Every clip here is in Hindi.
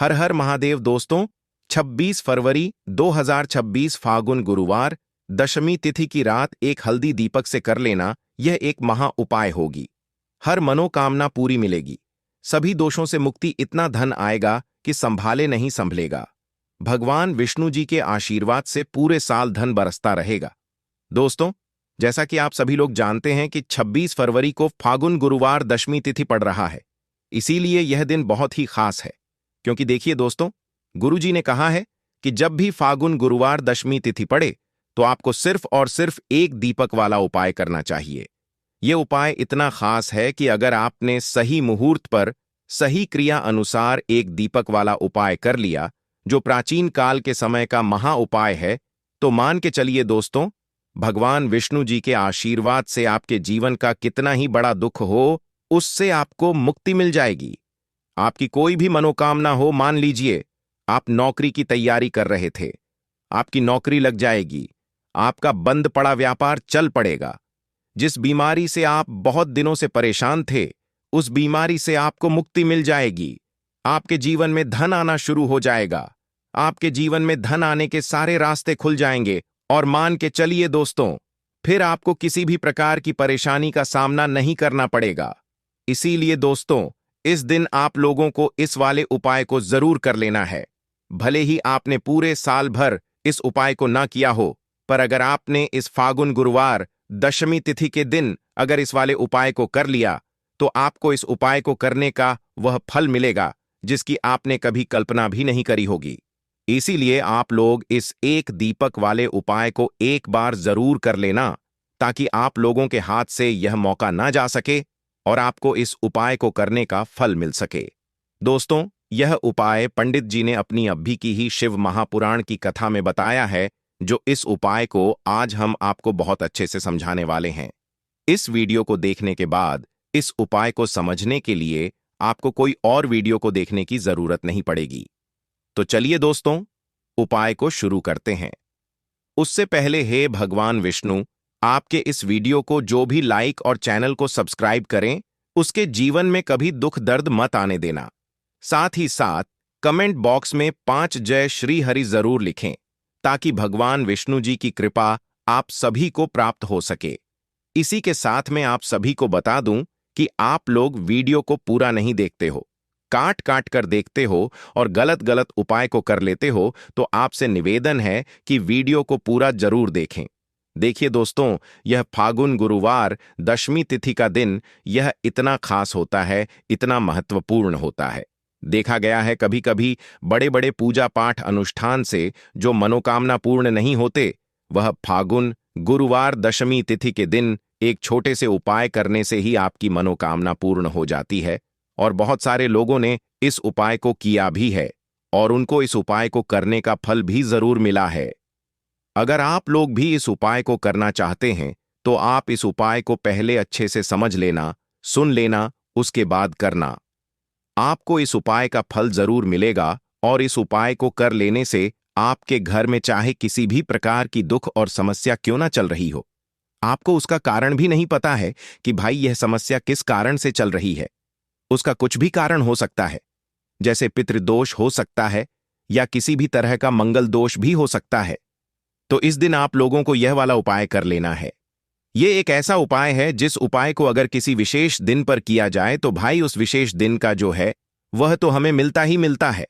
हर हर महादेव दोस्तों। 26 फरवरी 2026 फागुन गुरुवार दशमी तिथि की रात एक हल्दी दीपक से कर लेना, यह एक महा उपाय होगी। हर मनोकामना पूरी मिलेगी। सभी दोषों से मुक्ति, इतना धन आएगा कि संभाले नहीं संभलेगा। भगवान विष्णु जी के आशीर्वाद से पूरे साल धन बरसता रहेगा। दोस्तों, जैसा कि आप सभी लोग जानते हैं कि 26 फरवरी को फागुन गुरुवार दशमी तिथि पड़ रहा है। इसीलिए यह दिन बहुत ही खास है। क्योंकि देखिए दोस्तों, गुरुजी ने कहा है कि जब भी फागुन गुरुवार दशमी तिथि पड़े तो आपको सिर्फ और सिर्फ एक दीपक वाला उपाय करना चाहिए। यह उपाय इतना खास है कि अगर आपने सही मुहूर्त पर सही क्रिया अनुसार एक दीपक वाला उपाय कर लिया, जो प्राचीन काल के समय का महा उपाय है, तो मान के चलिए दोस्तों, भगवान विष्णु जी के आशीर्वाद से आपके जीवन का कितना ही बड़ा दुख हो, उससे आपको मुक्ति मिल जाएगी। आपकी कोई भी मनोकामना हो, मान लीजिए आप नौकरी की तैयारी कर रहे थे, आपकी नौकरी लग जाएगी, आपका बंद पड़ा व्यापार चल पड़ेगा। जिस बीमारी से आप बहुत दिनों से परेशान थे, उस बीमारी से आपको मुक्ति मिल जाएगी। आपके जीवन में धन आना शुरू हो जाएगा। आपके जीवन में धन आने के सारे रास्ते खुल जाएंगे और मान के चलिए दोस्तों, फिर आपको किसी भी प्रकार की परेशानी का सामना नहीं करना पड़ेगा। इसीलिए दोस्तों, इस दिन आप लोगों को इस वाले उपाय को जरूर कर लेना है। भले ही आपने पूरे साल भर इस उपाय को ना किया हो, पर अगर आपने इस फागुन गुरुवार दशमी तिथि के दिन अगर इस वाले उपाय को कर लिया, तो आपको इस उपाय को करने का वह फल मिलेगा जिसकी आपने कभी कल्पना भी नहीं करी होगी। इसीलिए आप लोग इस एक दीपक वाले उपाय को एक बार जरूर कर लेना, ताकि आप लोगों के हाथ से यह मौका ना जा सके और आपको इस उपाय को करने का फल मिल सके। दोस्तों, यह उपाय पंडित जी ने अपनी अभी की ही शिव महापुराण की कथा में बताया है, जो इस उपाय को आज हम आपको बहुत अच्छे से समझाने वाले हैं। इस वीडियो को देखने के बाद इस उपाय को समझने के लिए आपको कोई और वीडियो को देखने की जरूरत नहीं पड़ेगी। तो चलिए दोस्तों, उपाय को शुरू करते हैं। उससे पहले हे भगवान विष्णु, आपके इस वीडियो को जो भी लाइक और चैनल को सब्सक्राइब करें, उसके जीवन में कभी दुख दर्द मत आने देना। साथ ही साथ कमेंट बॉक्स में 5 जय श्री हरि जरूर लिखें, ताकि भगवान विष्णु जी की कृपा आप सभी को प्राप्त हो सके। इसी के साथ में आप सभी को बता दूं कि आप लोग वीडियो को पूरा नहीं देखते हो, काट काट कर देखते हो और गलत गलत उपाय को कर लेते हो, तो आपसे निवेदन है कि वीडियो को पूरा जरूर देखें। देखिए दोस्तों, यह फागुन गुरुवार दशमी तिथि का दिन यह इतना खास होता है, इतना महत्वपूर्ण होता है। देखा गया है कभी कभी बड़े बड़े पूजा पाठ अनुष्ठान से जो मनोकामना पूर्ण नहीं होते, वह फागुन गुरुवार दशमी तिथि के दिन एक छोटे से उपाय करने से ही आपकी मनोकामना पूर्ण हो जाती है। और बहुत सारे लोगों ने इस उपाय को किया भी है और उनको इस उपाय को करने का फल भी जरूर मिला है। अगर आप लोग भी इस उपाय को करना चाहते हैं, तो आप इस उपाय को पहले अच्छे से समझ लेना, सुन लेना, उसके बाद करना। आपको इस उपाय का फल जरूर मिलेगा और इस उपाय को कर लेने से आपके घर में चाहे किसी भी प्रकार की दुख और समस्या क्यों ना चल रही हो, आपको उसका कारण भी नहीं पता है कि भाई यह समस्या किस कारण से चल रही है। उसका कुछ भी कारण हो सकता है, जैसे पितृदोष हो सकता है या किसी भी तरह का मंगल दोष भी हो सकता है। तो इस दिन आप लोगों को यह वाला उपाय कर लेना है। यह एक ऐसा उपाय है जिस उपाय को अगर किसी विशेष दिन पर किया जाए, तो भाई उस विशेष दिन का जो है वह तो हमें मिलता ही मिलता है,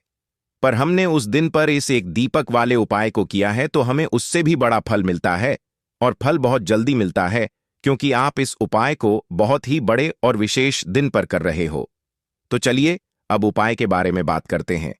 पर हमने उस दिन पर इस एक दीपक वाले उपाय को किया है तो हमें उससे भी बड़ा फल मिलता है, और फल बहुत जल्दी मिलता है, क्योंकि आप इस उपाय को बहुत ही बड़े और विशेष दिन पर कर रहे हो। तो चलिए अब उपाय के बारे में बात करते हैं।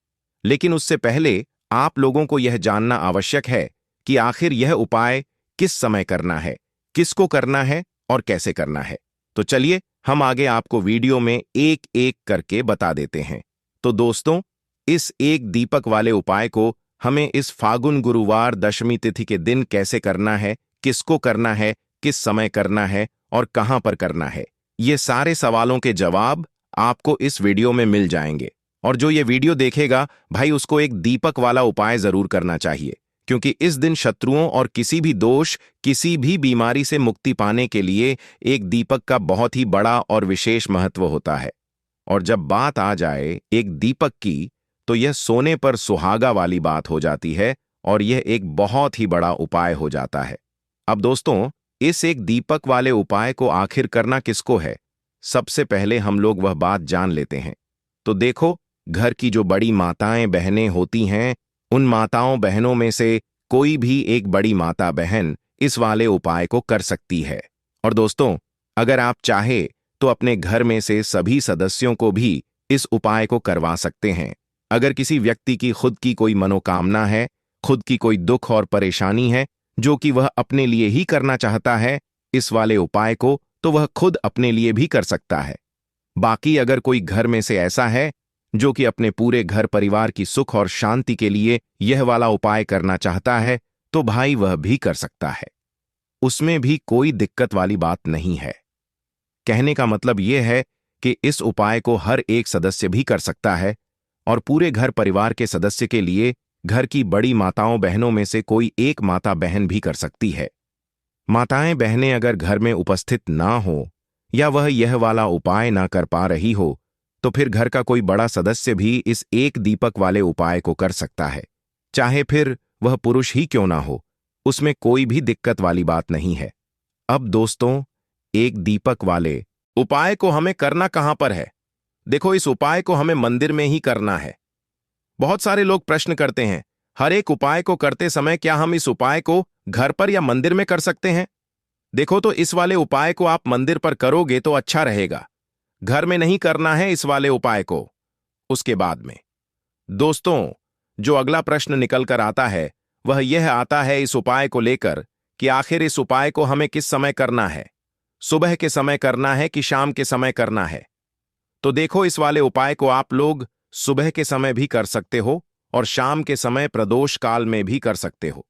लेकिन उससे पहले आप लोगों को यह जानना आवश्यक है कि आखिर यह उपाय किस समय करना है, किसको करना है और कैसे करना है। तो चलिए हम आगे आपको वीडियो में एक एक करके बता देते हैं। तो दोस्तों, इस एक दीपक वाले उपाय को हमें इस फागुन गुरुवार दशमी तिथि के दिन कैसे करना है, किसको करना है, किस समय करना है और कहां पर करना है, ये सारे सवालों के जवाब आपको इस वीडियो में मिल जाएंगे। और जो ये वीडियो देखेगा भाई, उसको एक दीपक वाला उपाय जरूर करना चाहिए, क्योंकि इस दिन शत्रुओं और किसी भी दोष, किसी भी बीमारी से मुक्ति पाने के लिए एक दीपक का बहुत ही बड़ा और विशेष महत्व होता है। और जब बात आ जाए एक दीपक की, तो यह सोने पर सुहागा वाली बात हो जाती है और यह एक बहुत ही बड़ा उपाय हो जाता है। अब दोस्तों, इस एक दीपक वाले उपाय को आखिर करना किसको है, सबसे पहले हम लोग वह बात जान लेते हैं। तो देखो, घर की जो बड़ी माताएं बहनें होती हैं, उन माताओं बहनों में से कोई भी एक बड़ी माता बहन इस वाले उपाय को कर सकती है। और दोस्तों, अगर आप चाहे तो अपने घर में से सभी सदस्यों को भी इस उपाय को करवा सकते हैं। अगर किसी व्यक्ति की खुद की कोई मनोकामना है, खुद की कोई दुख और परेशानी है जो कि वह अपने लिए ही करना चाहता है इस वाले उपाय को, तो वह खुद अपने लिए भी कर सकता है। बाकी अगर कोई घर में से ऐसा है जो कि अपने पूरे घर परिवार की सुख और शांति के लिए यह वाला उपाय करना चाहता है, तो भाई वह भी कर सकता है। उसमें भी कोई दिक्कत वाली बात नहीं है। कहने का मतलब यह है कि इस उपाय को हर एक सदस्य भी कर सकता है और पूरे घर परिवार के सदस्य के लिए घर की बड़ी माताओं बहनों में से कोई एक माता बहन भी कर सकती है। माताएं बहनें अगर घर में उपस्थित ना हो या वह यह वाला उपाय ना कर पा रही हो, तो फिर घर का कोई बड़ा सदस्य भी इस एक दीपक वाले उपाय को कर सकता है, चाहे फिर वह पुरुष ही क्यों ना हो। उसमें कोई भी दिक्कत वाली बात नहीं है। अब दोस्तों, एक दीपक वाले उपाय को हमें करना कहां पर है? देखो, इस उपाय को हमें मंदिर में ही करना है। बहुत सारे लोग प्रश्न करते हैं, हर एक उपाय को करते समय क्या हम इस उपाय को घर पर या मंदिर में कर सकते हैं? देखो, तो इस वाले उपाय को आप मंदिर पर करोगे तो अच्छा रहेगा। घर में नहीं करना है इस वाले उपाय को। उसके बाद में दोस्तों, जो अगला प्रश्न निकल कर आता है वह यह आता है इस उपाय को लेकर कि आखिर इस उपाय को हमें किस समय करना है, सुबह के समय करना है कि शाम के समय करना है? तो देखो, इस वाले उपाय को आप लोग सुबह के समय भी कर सकते हो और शाम के समय प्रदोष काल में भी कर सकते हो।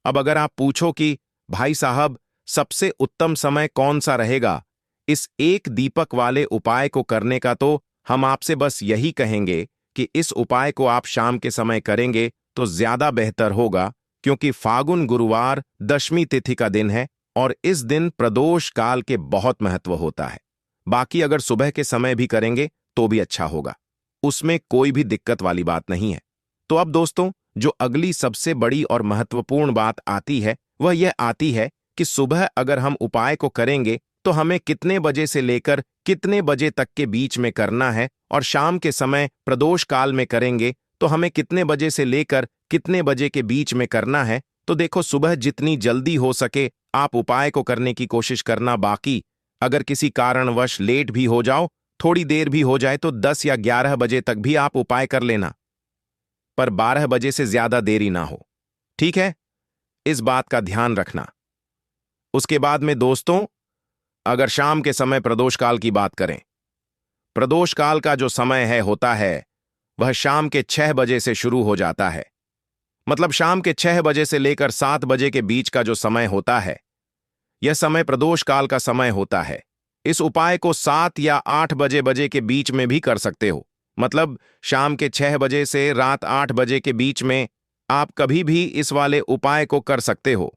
अब अगर आप पूछो कि भाई साहब, सबसे उत्तम समय कौन सा रहेगा इस एक दीपक वाले उपाय को करने का, तो हम आपसे बस यही कहेंगे कि इस उपाय को आप शाम के समय करेंगे तो ज्यादा बेहतर होगा, क्योंकि फागुन गुरुवार दशमी तिथि का दिन है और इस दिन प्रदोष काल के बहुत महत्व होता है। बाकी अगर सुबह के समय भी करेंगे तो भी अच्छा होगा, उसमें कोई भी दिक्कत वाली बात नहीं है। तो अब दोस्तों, जो अगली सबसे बड़ी और महत्वपूर्ण बात आती है वह यह आती है कि सुबह अगर हम उपाय को करेंगे तो हमें कितने बजे से लेकर कितने बजे तक के बीच में करना है, और शाम के समय प्रदोष काल में करेंगे तो हमें कितने बजे से लेकर कितने बजे के बीच में करना है। तो देखो, सुबह जितनी जल्दी हो सके आप उपाय को करने की कोशिश करना। बाकी अगर किसी कारणवश लेट भी हो जाओ, थोड़ी देर भी हो जाए, तो 10 या 11 बजे तक भी आप उपाय कर लेना, पर 12 बजे से ज्यादा देरी ना हो। ठीक है, इस बात का ध्यान रखना। उसके बाद में दोस्तों, अगर शाम के समय प्रदोष काल की बात करें, प्रदोष काल का जो समय होता है वह शाम के 6 बजे से शुरू हो जाता है। मतलब शाम के 6 बजे से लेकर 7 बजे के बीच का जो समय होता है, यह समय प्रदोष काल का समय होता है। इस उपाय को 7 या 8 बजे के बीच में भी कर सकते हो। मतलब शाम के 6 बजे से रात 8 बजे के बीच में आप कभी भी इस वाले उपाय को कर सकते हो,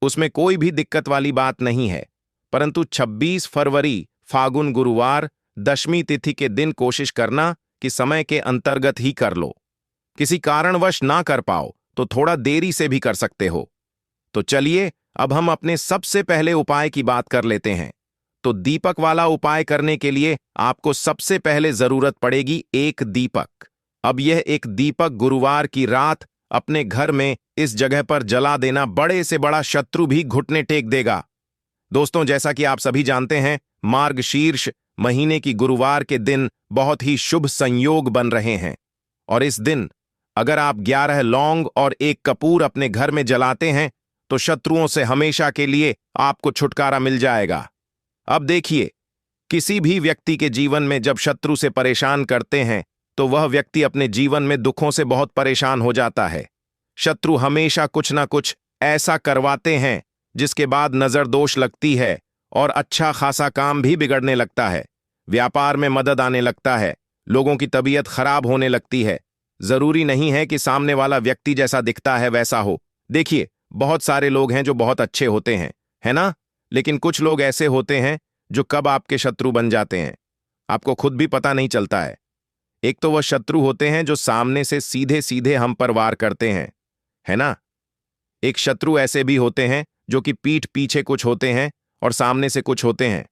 उसमें कोई भी दिक्कत वाली बात नहीं है। परंतु 26 फरवरी फागुन गुरुवार दशमी तिथि के दिन कोशिश करना कि समय के अंतर्गत ही कर लो। किसी कारणवश ना कर पाओ तो थोड़ा देरी से भी कर सकते हो। तो चलिए, अब हम अपने सबसे पहले उपाय की बात कर लेते हैं। तो दीपक वाला उपाय करने के लिए आपको सबसे पहले जरूरत पड़ेगी एक दीपक। अब यह एक दीपक गुरुवार की रात अपने घर में इस जगह पर जला देना, बड़े से बड़ा शत्रु भी घुटने टेक देगा। दोस्तों, जैसा कि आप सभी जानते हैं, मार्गशीर्ष महीने की गुरुवार के दिन बहुत ही शुभ संयोग बन रहे हैं, और इस दिन अगर आप 11 लौंग और एक कपूर अपने घर में जलाते हैं तो शत्रुओं से हमेशा के लिए आपको छुटकारा मिल जाएगा। अब देखिए, किसी भी व्यक्ति के जीवन में जब शत्रु से परेशान करते हैं तो वह व्यक्ति अपने जीवन में दुखों से बहुत परेशान हो जाता है। शत्रु हमेशा कुछ ना कुछ ऐसा करवाते हैं जिसके बाद नजर दोष लगती है और अच्छा खासा काम भी बिगड़ने लगता है, व्यापार में मदद आने लगता है, लोगों की तबीयत खराब होने लगती है। जरूरी नहीं है कि सामने वाला व्यक्ति जैसा दिखता है वैसा हो। देखिए, बहुत सारे लोग हैं जो बहुत अच्छे होते हैं, है ना? लेकिन कुछ लोग ऐसे होते हैं जो कब आपके शत्रु बन जाते हैं आपको खुद भी पता नहीं चलता है। एक तो वह शत्रु होते हैं जो सामने से सीधे सीधे हम पर वार करते हैं, है ना। एक शत्रु ऐसे भी होते हैं जो कि पीठ पीछे कुछ होते हैं और सामने से कुछ होते हैं,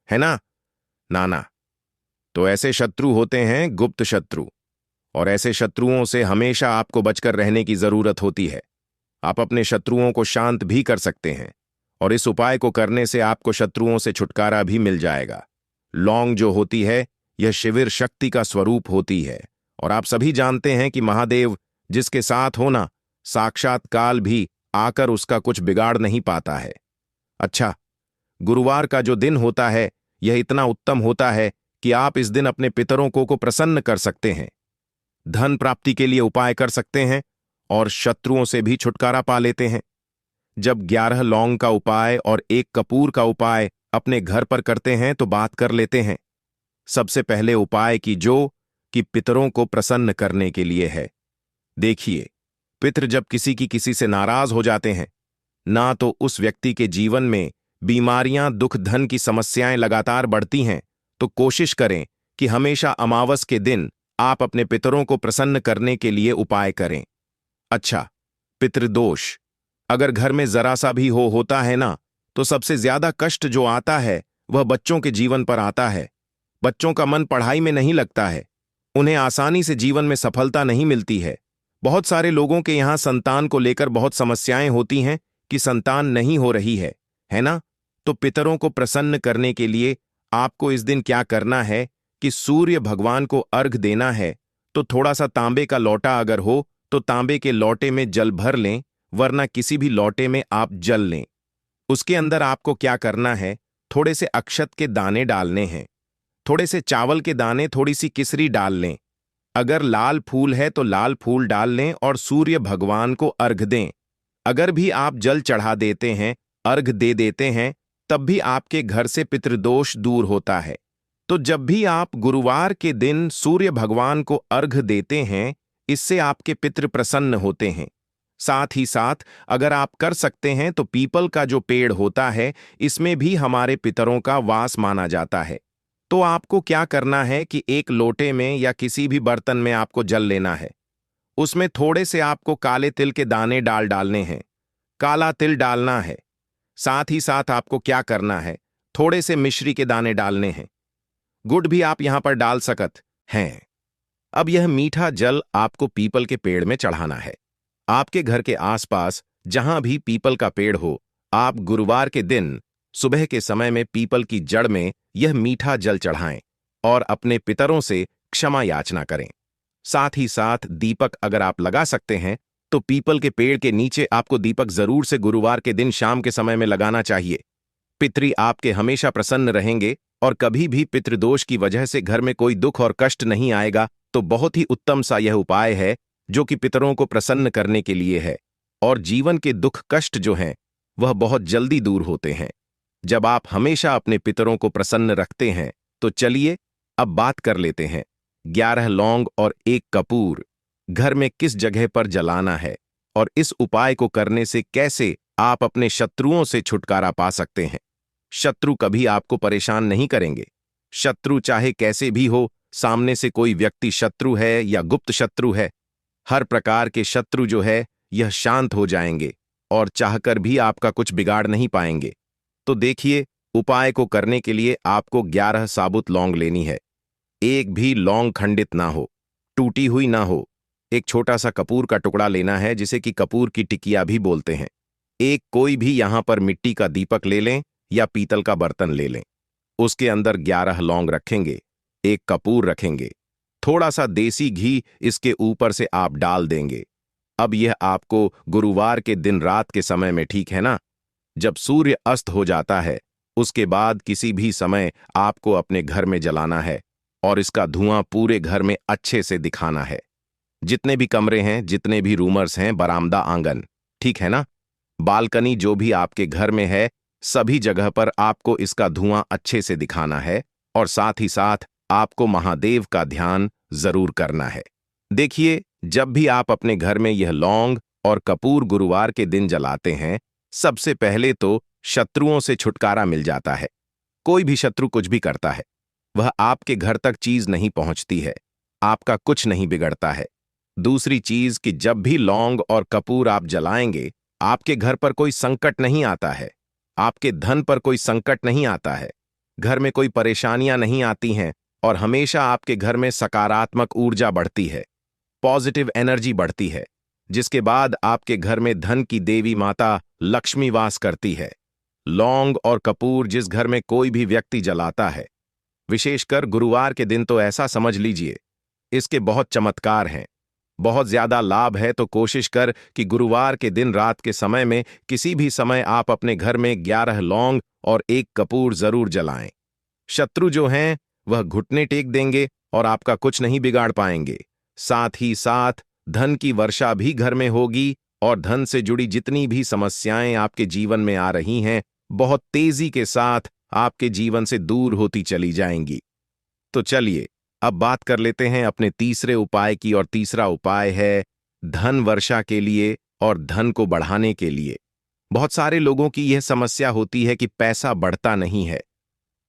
है ना। नाना, तो ऐसे शत्रु होते हैं गुप्त शत्रु, और ऐसे शत्रुओं से हमेशा आपको बचकर रहने की जरूरत होती है। आप अपने शत्रुओं को शांत भी कर सकते हैं, और इस उपाय को करने से आपको शत्रुओं से छुटकारा भी मिल जाएगा। लौंग जो होती है, यह शिविर शक्ति का स्वरूप होती है, और आप सभी जानते हैं कि महादेव जिसके साथ होना, साक्षात काल भी आकर उसका कुछ बिगाड़ नहीं पाता है। अच्छा, गुरुवार का जो दिन होता है, यह इतना उत्तम होता है कि आप इस दिन अपने पितरों को प्रसन्न कर सकते हैं, धन प्राप्ति के लिए उपाय कर सकते हैं, और शत्रुओं से भी छुटकारा पा लेते हैं। जब 11 लौंग का उपाय और 1 कपूर का उपाय अपने घर पर करते हैं तो बात कर लेते हैं। सबसे पहले उपाय की जो कि पितरों को प्रसन्न करने के लिए है। देखिए, पितृ जब किसी से नाराज हो जाते हैं, ना तो उस व्यक्ति के जीवन में बीमारियां, दुख, धन की समस्याएं लगातार बढ़ती हैं, तो कोशिश करें कि हमेशा अमावस के दिन आप अपने पितरों को प्रसन्न करने के लिए उपाय करें। अच्छा, पितृदोष अगर घर में जरा सा भी होता है ना, तो सबसे ज्यादा कष्ट जो आता है वह बच्चों के जीवन पर आता है। बच्चों का मन पढ़ाई में नहीं लगता है, उन्हें आसानी से जीवन में सफलता नहीं मिलती है। बहुत सारे लोगों के यहां संतान को लेकर बहुत समस्याएं होती हैं कि संतान नहीं हो रही है ना। तो पितरों को प्रसन्न करने के लिए आपको इस दिन क्या करना है कि सूर्य भगवान को अर्घ देना है। तो थोड़ा सा तांबे का लोटा अगर हो तो तांबे के लोटे में जल भर लें, वरना किसी भी लोटे में आप जल लें। उसके अंदर आपको क्या करना है, थोड़े से अक्षत के दाने डालने हैं, थोड़े से चावल के दाने, थोड़ी सी किसरी डाल लें। अगर लाल फूल है तो लाल फूल डाल लें और सूर्य भगवान को अर्घ दें। अगर भी आप जल चढ़ा देते हैं, अर्घ दे देते हैं, तब भी आपके घर से पितृदोष दूर होता है। तो जब भी आप गुरुवार के दिन सूर्य भगवान को अर्घ देते हैं, इससे आपके पितृ प्रसन्न होते हैं। साथ ही साथ अगर आप कर सकते हैं तो पीपल का जो पेड़ होता है, इसमें भी हमारे पितरों का वास माना जाता है। तो आपको क्या करना है कि एक लोटे में या किसी भी बर्तन में आपको जल लेना है। उसमें थोड़े से आपको काले तिल के दाने डालने हैं, काला तिल डालना है। साथ ही साथ आपको क्या करना है, थोड़े से मिश्री के दाने डालने हैं। गुड़ भी आप यहां पर डाल सकत हैं। अब यह मीठा जल आपको पीपल के पेड़ में चढ़ाना है। आपके घर के आसपास जहां भी पीपल का पेड़ हो, आप गुरुवार के दिन सुबह के समय में पीपल की जड़ में यह मीठा जल चढ़ाएं और अपने पितरों से क्षमा याचना करें। साथ ही साथ दीपक अगर आप लगा सकते हैं तो पीपल के पेड़ के नीचे आपको दीपक जरूर से गुरुवार के दिन शाम के समय में लगाना चाहिए। पितृ आपके हमेशा प्रसन्न रहेंगे और कभी भी पितृदोष की वजह से घर में कोई दुख और कष्ट नहीं आएगा। तो बहुत ही उत्तम सा यह उपाय है जो कि पितरों को प्रसन्न करने के लिए है, और जीवन के दुख कष्ट जो हैं वह बहुत जल्दी दूर होते हैं जब आप हमेशा अपने पितरों को प्रसन्न रखते हैं। तो चलिए अब बात कर लेते हैं 11 लौंग और 1 कपूर घर में किस जगह पर जलाना है, और इस उपाय को करने से कैसे आप अपने शत्रुओं से छुटकारा पा सकते हैं। शत्रु कभी आपको परेशान नहीं करेंगे। शत्रु चाहे कैसे भी हो, सामने से कोई व्यक्ति शत्रु है या गुप्त शत्रु है, हर प्रकार के शत्रु जो है यह शांत हो जाएंगे और चाहकर भी आपका कुछ बिगाड़ नहीं पाएंगे। तो देखिए, उपाय को करने के लिए आपको 11 साबुत लौंग लेनी है। एक भी लौंग खंडित ना हो, टूटी हुई ना हो। एक छोटा सा कपूर का टुकड़ा लेना है, जिसे कि कपूर की टिकिया भी बोलते हैं। एक कोई भी यहां पर मिट्टी का दीपक ले लें या पीतल का बर्तन ले लें। उसके अंदर 11 लौंग रखेंगे, 1 कपूर रखेंगे, थोड़ा सा देसी घी इसके ऊपर से आप डाल देंगे। अब यह आपको गुरुवार के दिन रात के समय में, ठीक है ना, जब सूर्य अस्त हो जाता है, उसके बाद किसी भी समय आपको अपने घर में जलाना है और इसका धुआं पूरे घर में अच्छे से दिखाना है। जितने भी कमरे हैं, जितने भी रूमर्स हैं, बरामदा, आंगन, ठीक है ना, बालकनी जो भी आपके घर में है, सभी जगह पर आपको इसका धुआं अच्छे से दिखाना है। और साथ ही साथ आपको महादेव का ध्यान जरूर करना है। देखिए, जब भी आप अपने घर में यह लौंग और कपूर गुरुवार के दिन जलाते हैं, सबसे पहले तो शत्रुओं से छुटकारा मिल जाता है। कोई भी शत्रु कुछ भी करता है, वह आपके घर तक चीज नहीं पहुंचती है। आपका कुछ नहीं बिगड़ता है। दूसरी चीज कि जब भी लौंग और कपूर आप जलाएंगे, आपके घर पर कोई संकट नहीं आता है, आपके धन पर कोई संकट नहीं आता है, घर में कोई परेशानियां नहीं आती हैं और हमेशा आपके घर में सकारात्मक ऊर्जा बढ़ती है, पॉजिटिव एनर्जी बढ़ती है, जिसके बाद आपके घर में धन की देवी माता लक्ष्मी वास करती है। लौंग और कपूर जिस घर में कोई भी व्यक्ति जलाता है, विशेषकर गुरुवार के दिन, तो ऐसा समझ लीजिए इसके बहुत चमत्कार हैं, बहुत ज्यादा लाभ है। तो कोशिश कर कि गुरुवार के दिन रात के समय में किसी भी समय आप अपने घर में 11 लौंग और 1 कपूर जरूर जलाएं। शत्रु जो हैं वह घुटने टेक देंगे और आपका कुछ नहीं बिगाड़ पाएंगे। साथ ही साथ धन की वर्षा भी घर में होगी और धन से जुड़ी जितनी भी समस्याएं आपके जीवन में आ रही हैं, बहुत तेजी के साथ आपके जीवन से दूर होती चली जाएंगी। तो चलिए अब बात कर लेते हैं अपने तीसरे उपाय की, और तीसरा उपाय है धन वर्षा के लिए और धन को बढ़ाने के लिए। बहुत सारे लोगों की यह समस्या होती है कि पैसा बढ़ता नहीं है।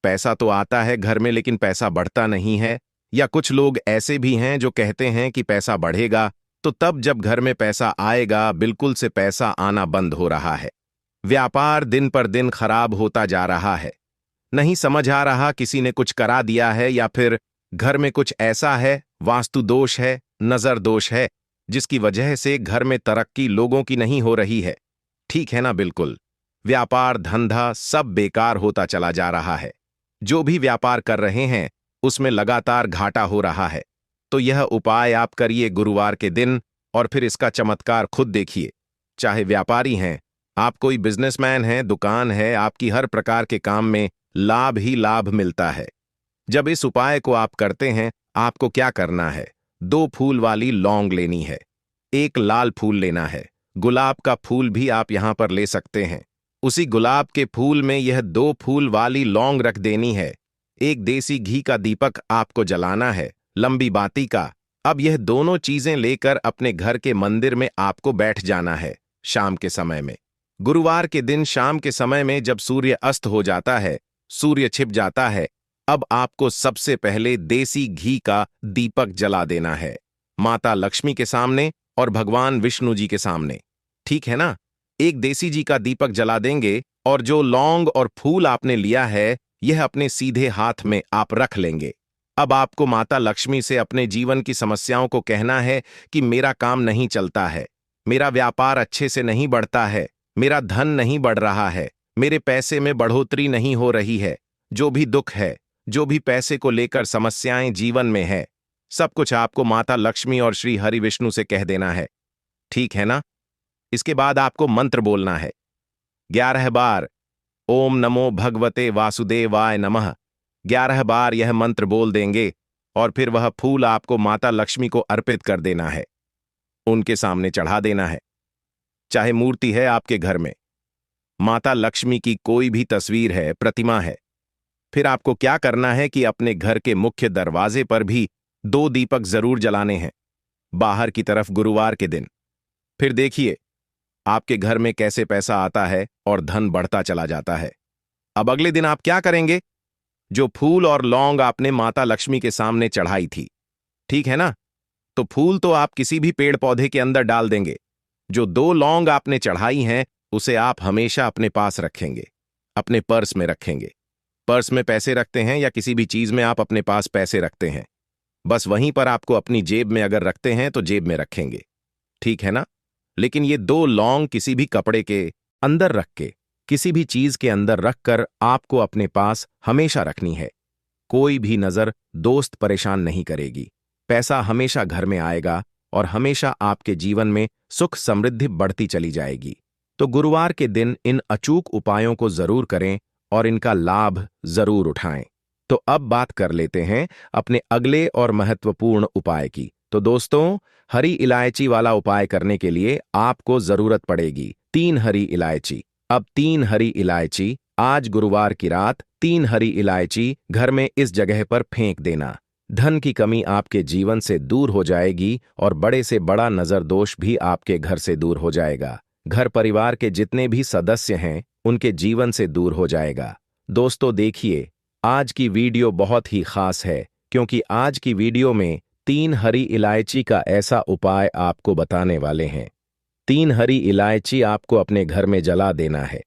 पैसा तो आता है घर में लेकिन पैसा बढ़ता नहीं है। या कुछ लोग ऐसे भी हैं जो कहते हैं कि पैसा बढ़ेगा, तो तब जब घर में पैसा आएगा बिल्कुल से पैसा आना बंद हो रहा है। व्यापार दिन पर दिन खराब होता जा रहा है। नहीं समझ आ रहा किसी ने कुछ करा दिया है या फिर घर में कुछ ऐसा है, वास्तु दोष है, नजर दोष है, जिसकी वजह से घर में तरक्की लोगों की नहीं हो रही है। ठीक है ना? बिल्कुल व्यापार धंधा सब बेकार होता चला जा रहा है। जो भी व्यापार कर रहे हैं उसमें लगातार घाटा हो रहा है। तो यह उपाय आप करिए गुरुवार के दिन और फिर इसका चमत्कार खुद देखिए। चाहे व्यापारी हैं, आप कोई बिजनेसमैन हैं, दुकान है, आपकी हर प्रकार के काम में लाभ ही लाभ मिलता है। जब इस उपाय को आप करते हैं, आपको क्या करना है? 2 फूल वाली लौंग लेनी है, 1 लाल फूल लेना है, गुलाब का फूल भी आप यहां पर ले सकते हैं। उसी गुलाब के फूल में यह 2 फूल वाली लौंग रख देनी है। 1 देसी घी का दीपक आपको जलाना है, लंबी बाती का। अब यह दोनों चीजें लेकर अपने घर के मंदिर में आपको बैठ जाना है शाम के समय में। गुरुवार के दिन शाम के समय में जब सूर्य अस्त हो जाता है, सूर्य छिप जाता है, अब आपको सबसे पहले देसी घी का दीपक जला देना है, माता लक्ष्मी के सामने और भगवान विष्णु जी के सामने। ठीक है ना? 1 देसी घी का दीपक जला देंगे और जो लौंग और फूल आपने लिया है यह अपने सीधे हाथ में आप रख लेंगे। अब आपको माता लक्ष्मी से अपने जीवन की समस्याओं को कहना है कि मेरा काम नहीं चलता है, मेरा व्यापार अच्छे से नहीं बढ़ता है, मेरा धन नहीं बढ़ रहा है, मेरे पैसे में बढ़ोतरी नहीं हो रही है, जो भी दुख है, जो भी पैसे को लेकर समस्याएं जीवन में है, सब कुछ आपको माता लक्ष्मी और श्री हरि विष्णु से कह देना है। ठीक है ना? इसके बाद आपको मंत्र बोलना है 11 बार, ओम नमो भगवते वासुदेवाय नमः। 11 बार यह मंत्र बोल देंगे और फिर वह फूल आपको माता लक्ष्मी को अर्पित कर देना है, उनके सामने चढ़ा देना है। चाहे मूर्ति है आपके घर में, माता लक्ष्मी की कोई भी तस्वीर है, प्रतिमा है, फिर आपको क्या करना है कि अपने घर के मुख्य दरवाजे पर भी 2 दीपक जरूर जलाने हैं बाहर की तरफ गुरुवार के दिन। फिर देखिए आपके घर में कैसे पैसा आता है और धन बढ़ता चला जाता है। अब अगले दिन आप क्या करेंगे? जो फूल और लौंग आपने माता लक्ष्मी के सामने चढ़ाई थी, ठीक है ना, तो फूल तो आप किसी भी पेड़ पौधे के अंदर डाल देंगे। जो 2 लौंग आपने चढ़ाई हैं उसे आप हमेशा अपने पास रखेंगे, अपने पर्स में रखेंगे। पर्स में पैसे रखते हैं या किसी भी चीज में आप अपने पास पैसे रखते हैं, बस वहीं पर आपको अपनी जेब में अगर रखते हैं तो जेब में रखेंगे। ठीक है ना? लेकिन ये 2 लौंग किसी भी कपड़े के अंदर रख के, किसी भी चीज के अंदर रखकर आपको अपने पास हमेशा रखनी है। कोई भी नजर दोस्त परेशान नहीं करेगी, पैसा हमेशा घर में आएगा और हमेशा आपके जीवन में सुख समृद्धि बढ़ती चली जाएगी। तो गुरुवार के दिन इन अचूक उपायों को जरूर करें और इनका लाभ जरूर उठाएं। तो अब बात कर लेते हैं अपने अगले और महत्वपूर्ण उपाय की। तो दोस्तों, हरी इलायची वाला उपाय करने के लिए आपको जरूरत पड़ेगी 3 हरी इलायची। अब 3 हरी इलायची, आज गुरुवार की रात 3 हरी इलायची घर में इस जगह पर फेंक देना। धन की कमी आपके जीवन से दूर हो जाएगी और बड़े से बड़ा नजर दोष भी आपके घर से दूर हो जाएगा। घर परिवार के जितने भी सदस्य हैं उनके जीवन से दूर हो जाएगा। दोस्तों देखिए, आज की वीडियो बहुत ही खास है क्योंकि आज की वीडियो में 3 हरी इलायची का ऐसा उपाय आपको बताने वाले हैं। 3 हरी इलायची आपको अपने घर में जला देना है।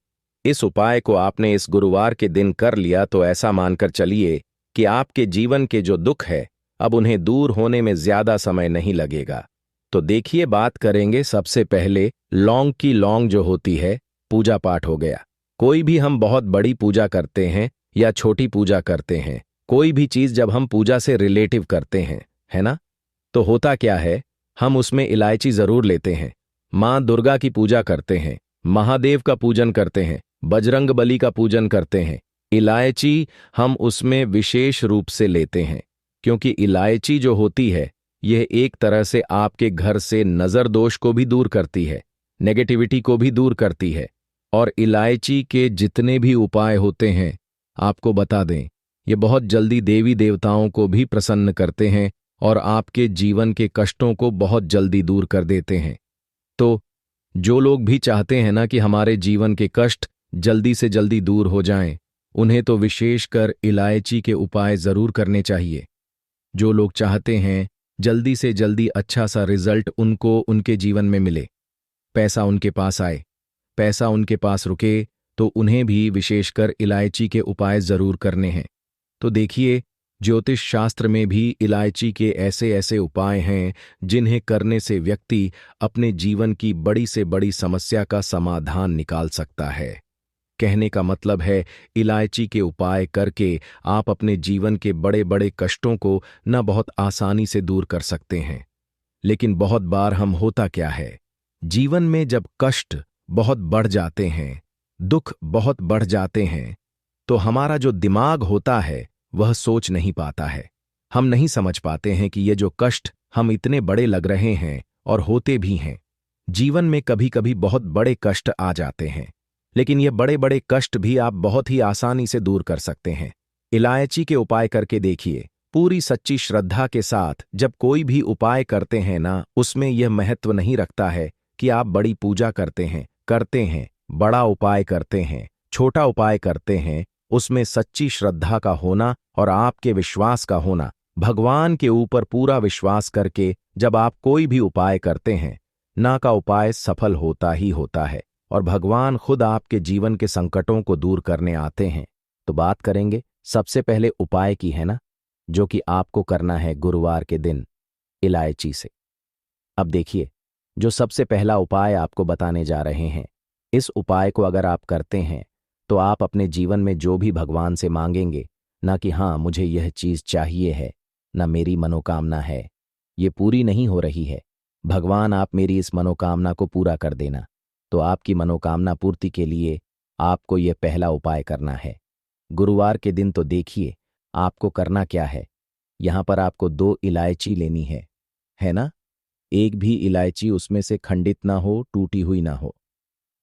इस उपाय को आपने इस गुरुवार के दिन कर लिया तो ऐसा मानकर चलिए कि आपके जीवन के जो दुख है अब उन्हें दूर होने में ज्यादा समय नहीं लगेगा। तो देखिए, बात करेंगे सबसे पहले लौंग की। लौंग जो होती है, पूजा पाठ हो गया। कोई भी हम बहुत बड़ी पूजा करते हैं या छोटी पूजा करते हैं, कोई भी चीज जब हम पूजा से रिलेटिव करते हैं, है ना, तो होता क्या है, हम उसमें इलायची जरूर लेते हैं। माँ दुर्गा की पूजा करते हैं, महादेव का पूजन करते हैं, बजरंग बली का पूजन करते हैं, इलायची हम उसमें विशेष रूप से लेते हैं, क्योंकि इलायची जो होती है यह एक तरह से आपके घर से नजर दोष को भी दूर करती है, नेगेटिविटी को भी दूर करती है। और इलायची के जितने भी उपाय होते हैं, आपको बता दें, ये बहुत जल्दी देवी देवताओं को भी प्रसन्न करते हैं और आपके जीवन के कष्टों को बहुत जल्दी दूर कर देते हैं। तो जो लोग भी चाहते हैं ना कि हमारे जीवन के कष्ट जल्दी से जल्दी दूर हो जाएं, उन्हें तो विशेषकर इलायची के उपाय जरूर करने चाहिए। जो लोग चाहते हैं जल्दी से जल्दी अच्छा सा रिजल्ट उनको उनके जीवन में मिले, पैसा उनके पास आए, पैसा उनके पास रुके, तो उन्हें भी विशेषकर इलायची के उपाय जरूर करने हैं। तो देखिए, ज्योतिष शास्त्र में भी इलायची के ऐसे ऐसे उपाय हैं जिन्हें करने से व्यक्ति अपने जीवन की बड़ी से बड़ी समस्या का समाधान निकाल सकता है। कहने का मतलब है, इलायची के उपाय करके आप अपने जीवन के बड़े बड़े कष्टों को न बहुत आसानी से दूर कर सकते हैं। लेकिन बहुत बार हम होता क्या है, जीवन में जब कष्ट बहुत बढ़ जाते हैं, दुख बहुत बढ़ जाते हैं, तो हमारा जो दिमाग होता है वह सोच नहीं पाता है। हम नहीं समझ पाते हैं कि ये जो कष्ट हम इतने बड़े लग रहे हैं और होते भी हैं। जीवन में कभी कभी बहुत बड़े कष्ट आ जाते हैं, लेकिन ये बड़े बड़े कष्ट भी आप बहुत ही आसानी से दूर कर सकते हैं। इलायची के उपाय करके देखिए। पूरी सच्ची श्रद्धा के साथ जब कोई भी उपाय करते हैं ना, उसमें यह महत्व नहीं रखता है कि आप बड़ी पूजा करते हैं, बड़ा उपाय करते हैं, छोटा उपाय करते हैं। उसमें सच्ची श्रद्धा का होना और आपके विश्वास का होना, भगवान के ऊपर पूरा विश्वास करके जब आप कोई भी उपाय करते हैं ना, का उपाय सफल होता ही होता है और भगवान खुद आपके जीवन के संकटों को दूर करने आते हैं। तो बात करेंगे सबसे पहले उपाय की, है ना, जो कि आपको करना है गुरुवार के दिन इलायची से। अब देखिए, जो सबसे पहला उपाय आपको बताने जा रहे हैं, इस उपाय को अगर आप करते हैं तो आप अपने जीवन में जो भी भगवान से मांगेंगे, ना कि हाँ मुझे यह चीज चाहिए है, ना मेरी मनोकामना है, ये पूरी नहीं हो रही है, भगवान आप मेरी इस मनोकामना को पूरा कर देना, तो आपकी मनोकामना पूर्ति के लिए आपको यह पहला उपाय करना है। गुरुवार के दिन तो देखिए आपको करना क्या है। यहां पर आपको 2 इलायची लेनी है ना, एक भी इलायची उसमें से खंडित ना हो, टूटी हुई ना हो।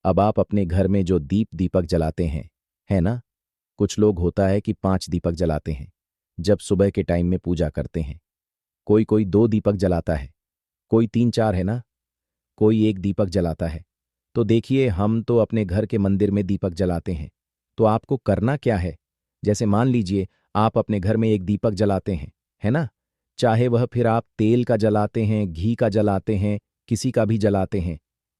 अब आप अपने घर में जो दीपक जलाते हैं, है ना, कुछ लोग होता है कि 5 दीपक जलाते हैं जब सुबह के टाइम में पूजा करते हैं, कोई 2 दीपक जलाता है, कोई 3-4, है ना, कोई 1 दीपक जलाता है। तो देखिए, हम तो अपने घर के मंदिर में दीपक जलाते हैं, तो आपको करना क्या है, जैसे मान लीजिए आप अपने घर में 1 दीपक जलाते हैं, है ना, चाहे वह फिर आप तेल का जलाते हैं, घी का जलाते हैं, किसी का भी जलाते हैं,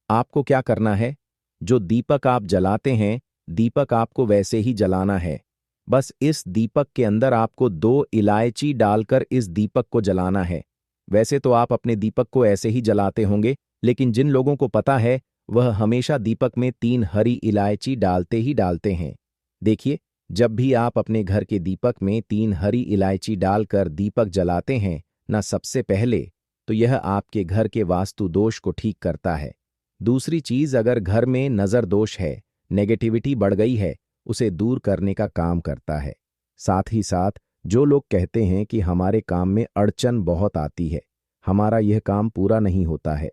आपको क्या करना है, जो दीपक आप जलाते हैं, दीपक आपको वैसे ही जलाना है। बस इस दीपक के अंदर आपको 2 इलायची डालकर इस दीपक को जलाना है। वैसे तो आप अपने दीपक को ऐसे ही जलाते होंगे, लेकिन जिन लोगों को पता है वह हमेशा दीपक में 3 हरी इलायची डालते ही डालते हैं। देखिए, जब भी आप अपने घर के दीपक में 3 हरी इलायची डालकर दीपक जलाते हैं ना, सबसे पहले तो यह आपके घर के वास्तु दोष को ठीक करता है। दूसरी चीज, अगर घर में नजर दोष है, नेगेटिविटी बढ़ गई है, उसे दूर करने का काम करता है। साथ ही साथ जो लोग कहते हैं कि हमारे काम में अड़चन बहुत आती है, हमारा यह काम पूरा नहीं होता है,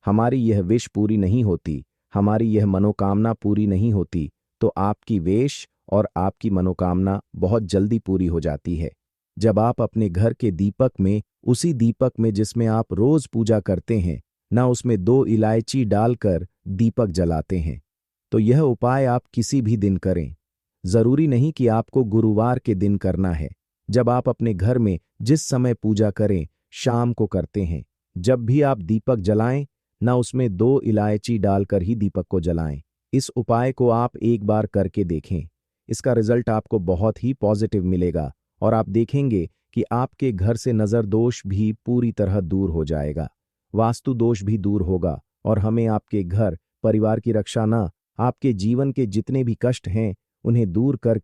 हमारी यह विश पूरी नहीं होती, हमारी यह मनोकामना पूरी नहीं होती, तो आपकी वेश और आपकी मनोकामना बहुत जल्दी पूरी हो जाती है। जब आप अपने घर के दीपक में, उसी दीपक में जिसमें आप रोज पूजा करते हैं ना, उसमें 2 इलायची डालकर दीपक जलाते हैं, तो यह उपाय आप किसी भी दिन करें। जरूरी नहीं कि आपको गुरुवार के दिन करना है। जब आप अपने घर में जिस समय पूजा करें, शाम को करते हैं। जब भी आप दीपक जलाएं, ना उसमें 2 इलायची डालकर ही दीपक को जलाएं। इस उपाय को आप एक बार करके देखें। इसका रिजल्ट आपको बहुत ही पॉजिटिव मिलेगा और आप देखेंगे कि आपके घर से नज़र दोष भी पूरी तरह दूर हो जाएगा, वास्तु दोष भी दूर होगा और हमें आपके घर परिवार की रक्षा ना, आपके जीवन के जितने भी कष्ट हैं उन्हें दूर कर